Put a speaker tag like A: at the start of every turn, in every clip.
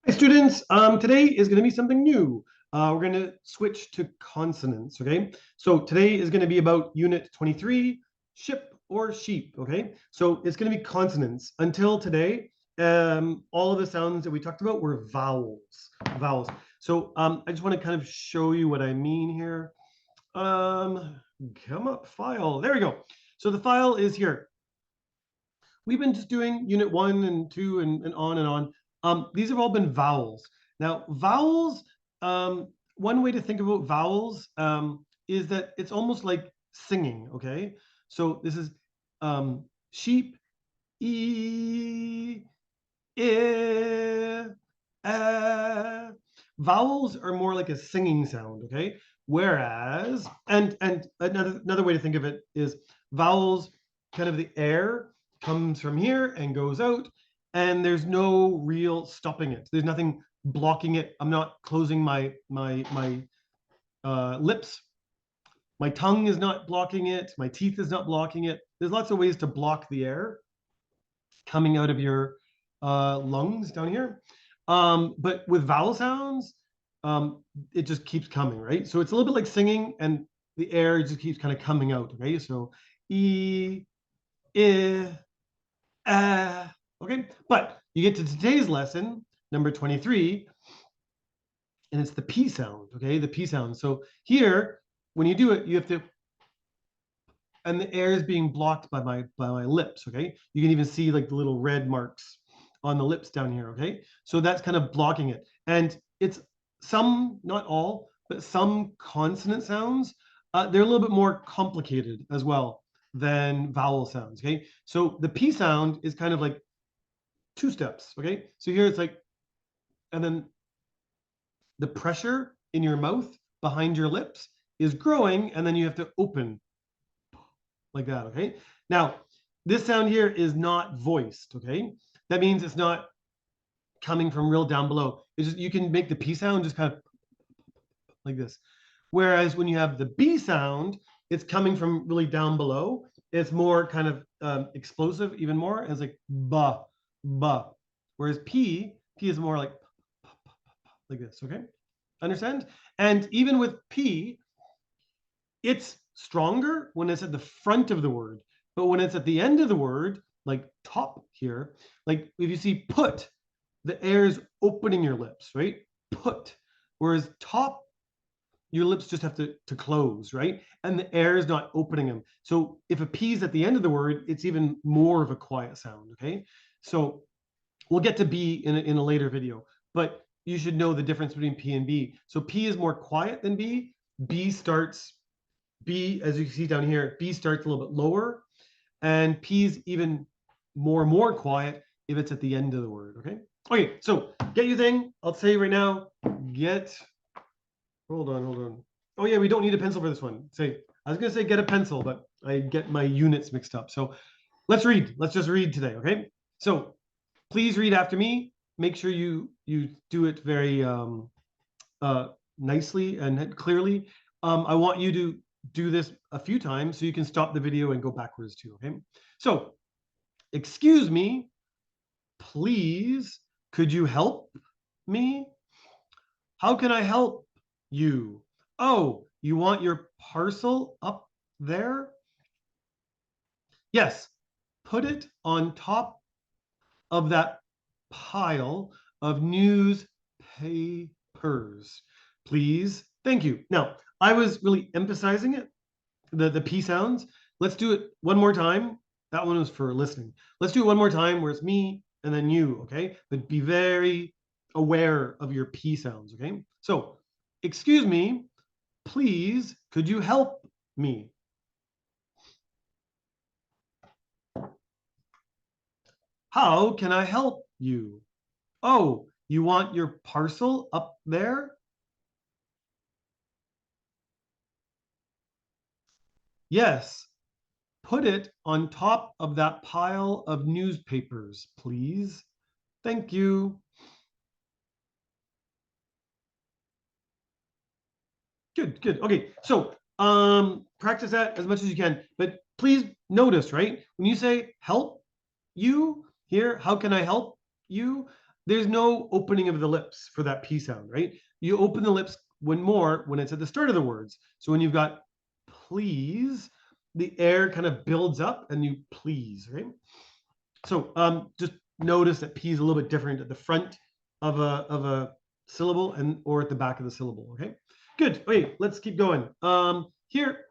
A: Hi students, today is going to be something new. We're going to switch to consonants, okay? So today is going to be about unit 23, ship or sheep, okay? So it's going to be consonants. Until today, all of the sounds that we talked about were vowels. So I just want to kind of show you what I mean here. Come up, file. There we go. So the file is here. We've been just doing unit 1 and 2 and on and on. These have all been vowels. Now, vowels, one way to think about vowels is that it's almost like singing, okay? So this is sheep, e, I, vowels are more like a singing sound, okay? Whereas, and another way to think of it is vowels, kind of the air comes from here and goes out, and there's no real stopping it. There's nothing blocking it. I'm not closing my lips. My tongue is not blocking it. My teeth is not blocking it. There's lots of ways to block the air coming out of your lungs down here. But with vowel sounds, it just keeps coming, right? So it's a little bit like singing, and the air just keeps kind of coming out, okay? So e, I, okay? But you get to today's lesson, number 23, and it's the P sound, okay? The P sound. So here, when you do it, you have to, and the air is being blocked by my lips, okay? You can even see like the little red marks on the lips down here, okay? So that's kind of blocking it. And it's some, not all, but some consonant sounds, they're a little bit more complicated as well than vowel sounds, okay? So the P sound is kind of like two steps, okay? So here it's like, and then the pressure in your mouth behind your lips is growing, and then you have to open like that, okay? Now, this sound here is not voiced, okay? That means it's not coming from real down below. It's just, you can make the P sound just kind of like this. Whereas when you have the B sound, it's coming from really down below. It's more kind of explosive, even more, as like ba, ba. Whereas P is more like this, okay? Understand? And even with P, it's stronger when it's at the front of the word, but when it's at the end of the word, like top here, like if you see put, the air is opening your lips, right? Put. Whereas top, your lips just have to close, right? And the air is not opening them. So if a P is at the end of the word, it's even more of a quiet sound, okay? So we'll get to B in a later video, but you should know the difference between P and B. So P is more quiet than B. B, as you see down here, B starts a little bit lower, and P is even more quiet if it's at the end of the word, okay? Okay, so get your thing. I'll say right now, hold on. Oh yeah, we don't need a pencil for this one. I was gonna say get a pencil, but I get my units mixed up. So let's read. Let's just read today, okay? So please read after me. Make sure you do it very nicely and clearly. I want you to do this a few times so you can stop the video and go backwards too, okay? So, excuse me, please, could you help me? How can I help you? Oh, you want your parcel up there? Yes, put it on top of that pile of newspapers, please. Thank you. Now, I was really emphasizing it, the P sounds. Let's do it one more time. That one was for listening. Let's do it one more time where it's me and then you, okay? But be very aware of your P sounds, okay? So, excuse me, please, could you help me? How can I help you? Oh, you want your parcel up there? Yes, put it on top of that pile of newspapers, please. Thank you. Good. Okay, so practice that as much as you can. But please notice, right? When you say help you here, how can I help you? there's no opening of the lips for that P sound, right? You open the lips when it's at the start of the words. So when you've got please, the air kind of builds up and you please, right? So just notice that P is a little bit different at the front of a syllable and or at the back of the syllable, okay? Good. Okay, let's keep going. Here,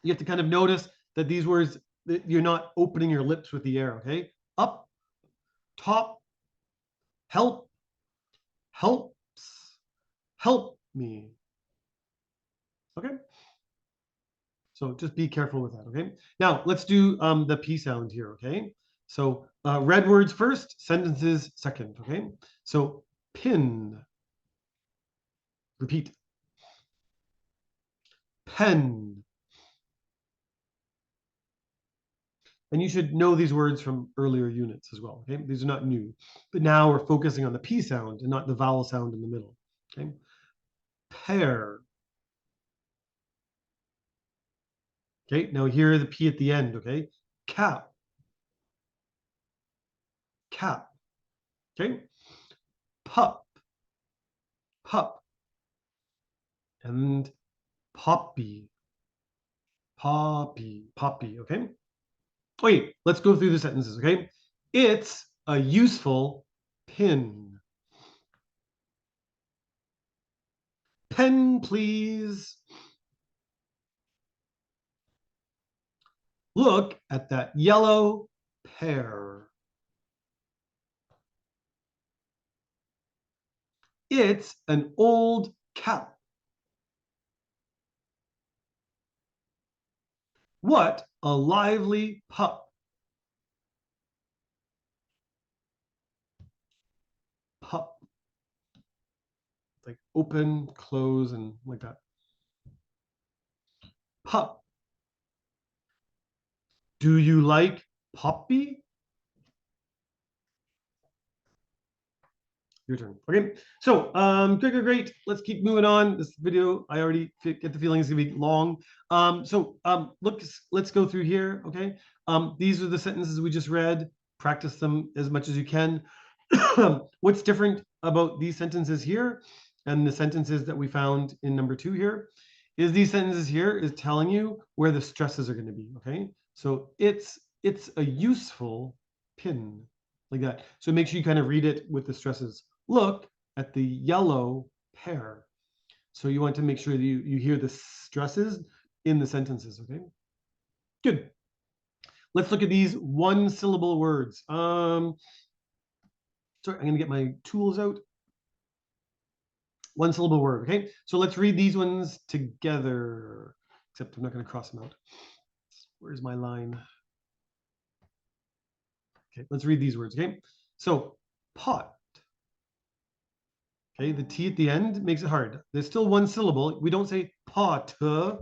A: you have to kind of notice that these words, that you're not opening your lips with the air, okay? Up, top, help, helps, help me. Okay. So just be careful with that. Okay. Now let's do the P sound here. Okay. So red words first, sentences second. Okay. So pin, repeat. Pen. And you should know these words from earlier units as well. Okay. These are not new, but now we're focusing on the P sound and not the vowel sound in the middle. Okay. Pair. Okay, now here the P at the end, okay? Cap, cap, okay? Pup, pup, and poppy, poppy, poppy, okay? Wait, let's go through the sentences, okay? It's a useful pin. Pen, please. Look at that yellow pear. It's an old cap. What a lively pup. Pup. Like open, close, and like that. Pup. Do you like Poppy? Your turn. Okay. So, great. Let's keep moving on. This video, I already get the feeling it's gonna be long. Let's go through here. Okay. These are the sentences we just read. Practice them as much as you can. What's different about these sentences here and the sentences that we found in number 2 here is these sentences here is telling you where the stresses are going to be. Okay. So it's a useful pin like that. So make sure you kind of read it with the stresses. Look at the yellow pear. So you want to make sure that you hear the stresses in the sentences. Okay. Good. Let's look at these one syllable words. Sorry, I'm going to get my tools out. One syllable word, okay? So let's read these ones together, except I'm not going to cross them out. Where's my line? Okay, let's read these words, okay? So pot, okay? The T at the end makes it hard. There's still one syllable. We don't say pot, no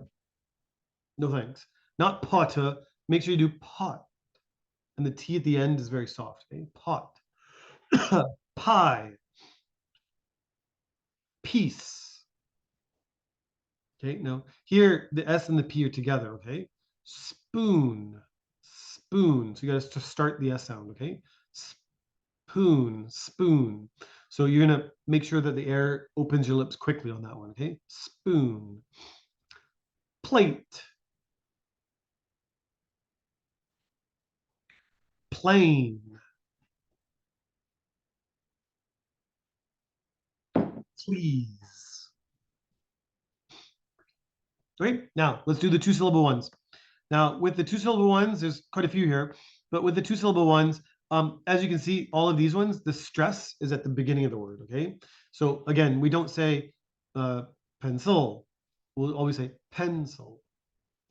A: thanks. Not pot, make sure you do pot. And the T at the end is very soft, okay? Pot. Pie. Peace. Okay, now here the S and the P are together, okay? Spoon, spoon. So you got to start the S sound, okay? Spoon, spoon. So you're gonna make sure that the air opens your lips quickly on that one, okay? Spoon. Plate. Plane. Please. Okay, now let's do the 2-syllable ones. Now, with the 2-syllable ones, there's quite a few here, but with the 2-syllable ones, as you can see, all of these ones, the stress is at the beginning of the word, okay? So again, we don't say pencil. We'll always say pencil,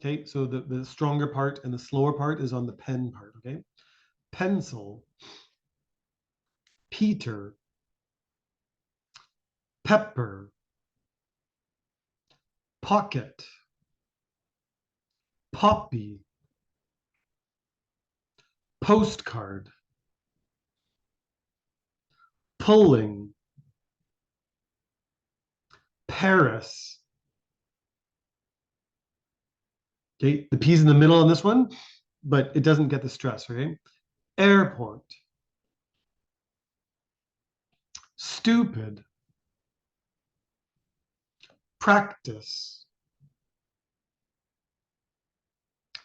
A: okay? So the stronger part and the slower part is on the pen part, okay? Pencil, Peter, pepper, pocket, poppy, postcard, pulling, Paris. Okay, the P's in the middle on this one, but it doesn't get the stress, okay? Airport, stupid, practice,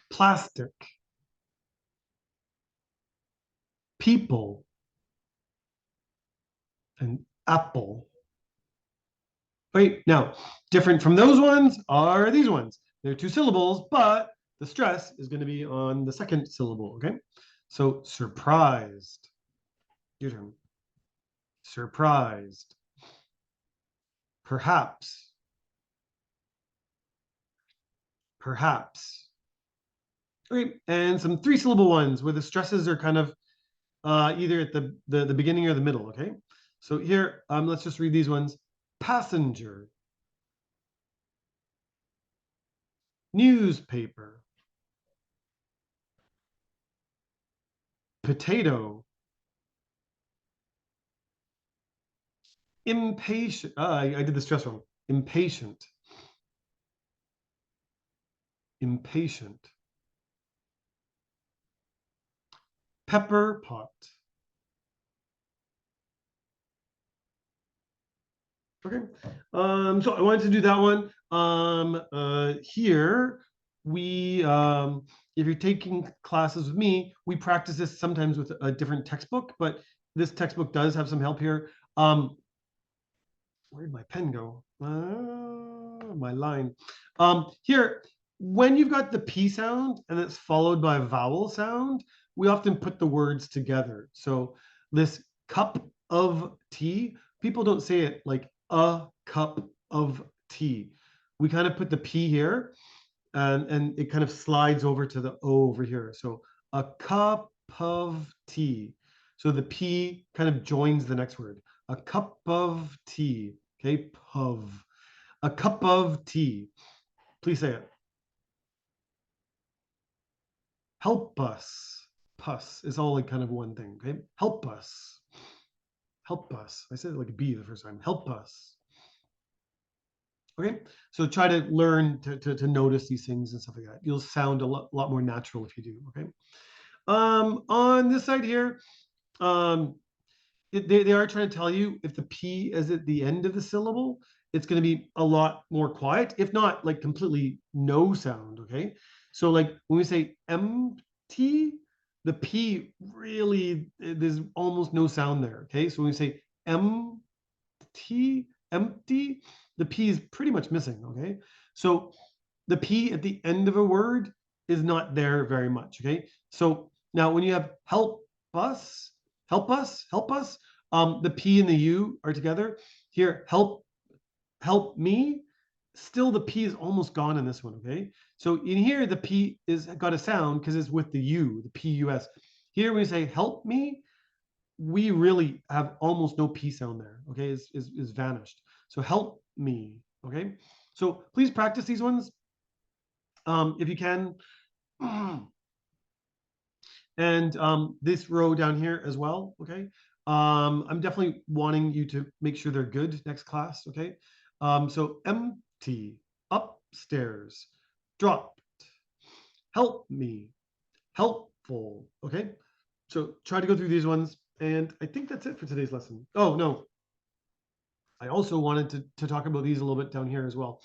A: plastic, people, and apple. Wait, now, different from those ones are these ones. They're two syllables, but the stress is going to be on the second syllable, okay? So surprised. Your turn. Surprised. Perhaps. Perhaps. Okay, and some three-syllable ones where the stresses are kind of either at the beginning or the middle, okay? So here, let's just read these ones. Passenger. Newspaper. Potato. Impatient. I did the stress wrong. Impatient. Impatient. Pepper pot. Okay. So I wanted to do that one. Here we, if you're taking classes with me, we practice this sometimes with a different textbook, but this textbook does have some help here. Where'd my pen go? My line. Here, when you've got the P sound and it's followed by a vowel sound, we often put the words together. So this cup of tea, people don't say it like a cup of tea. We kind of put the P here and it kind of slides over to the O over here. So a cup of tea. So the P kind of joins the next word. A cup of tea. Okay, pov. A cup of tea. Please say it. Help us. Pus is all like kind of one thing. Okay, help us. Help us. I said it like a B the first time. Help us. Okay, so try to learn to notice these things and stuff like that. You'll sound a lot more natural if you do. Okay. On this side here, they are trying to tell you if the P is at the end of the syllable, it's going to be a lot more quiet, if not like completely no sound. Okay. So like when we say empty, the P really, there's almost no sound there. Okay. So when we say empty, empty, the P is pretty much missing. Okay. So the P at the end of a word is not there very much. Okay. So now when you have help us, help us, help us, the P and the U are together. Here, help me. Still, the P is almost gone in this one. Okay. So in here, the P is got a sound because it's with the U, the P-U-S. Here, when we say help me, we really have almost no P sound there. Okay. Is vanished. So help me. Okay. So please practice these ones if you can. And this row down here as well, okay? I'm definitely wanting you to make sure they're good next class, okay? So empty, upstairs, dropped, help me, helpful, okay? So try to go through these ones, and I think that's it for today's lesson. Oh, no. I also wanted to talk about these a little bit down here as well,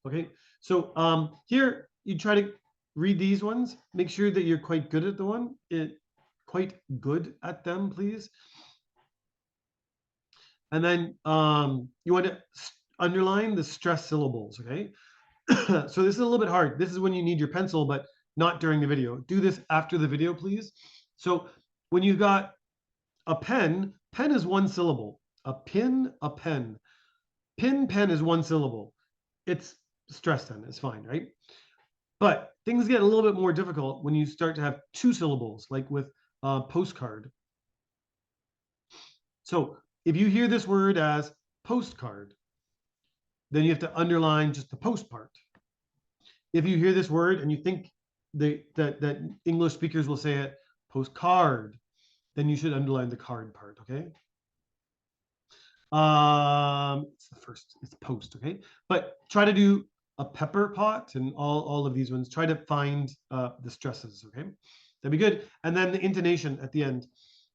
A: okay? So here, you try to read these ones. Make sure that you're quite good at the one. Quite good at them, please. And then you want to underline the stress syllables, okay? So this is a little bit hard. This is when you need your pencil, but not during the video. Do this after the video, please. So when you've got a pen, pen is one syllable. A pin, a pen. Pin, pen is one syllable. It's stress then, it's fine, right? But things get a little bit more difficult when you start to have two syllables, like with postcard. So if you hear this word as postcard, then you have to underline just the post part. If you hear this word and you think that English speakers will say it postcard, then you should underline the card part, okay? It's the first, it's post, okay? But try to do a pepper pot and all of these ones. Try to find the stresses, okay? That'd be good. And then the intonation at the end.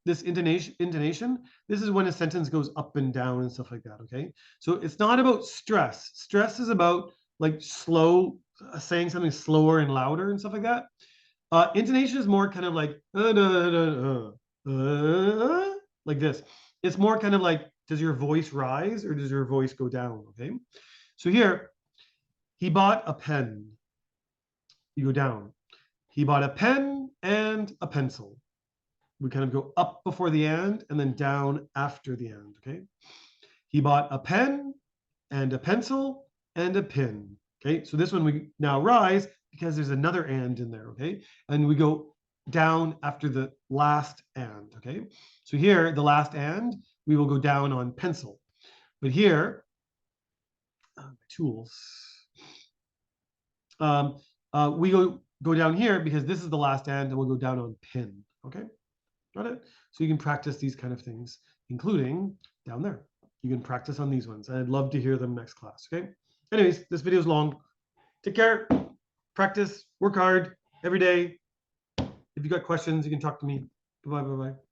A: this intonation, this is when a sentence goes up and down and stuff like that, okay? So it's not about stress. Stress is about like slow, saying something slower and louder and stuff like that. Intonation is more kind of like like this. It's more kind of like, does your voice rise or does your voice go down? Okay. So here, he bought a pen. You go down. He bought a pen and a pencil. We kind of go up before the and then down after the and. Okay. He bought a pen and a pencil and a pin. Okay. So this one we now rise because there's another and in there. Okay. And we go down after the last and. Okay. So here, the last and, we will go down on pencil. But here, tools, we go down here because this is the last and we'll go down on pin. Okay. Got it? So you can practice these kind of things, including down there. You can practice on these ones. I'd love to hear them next class. Okay. Anyways, this video is long. Take care. Practice. Work hard every day. If you got questions, you can talk to me. Bye-bye. Bye-bye.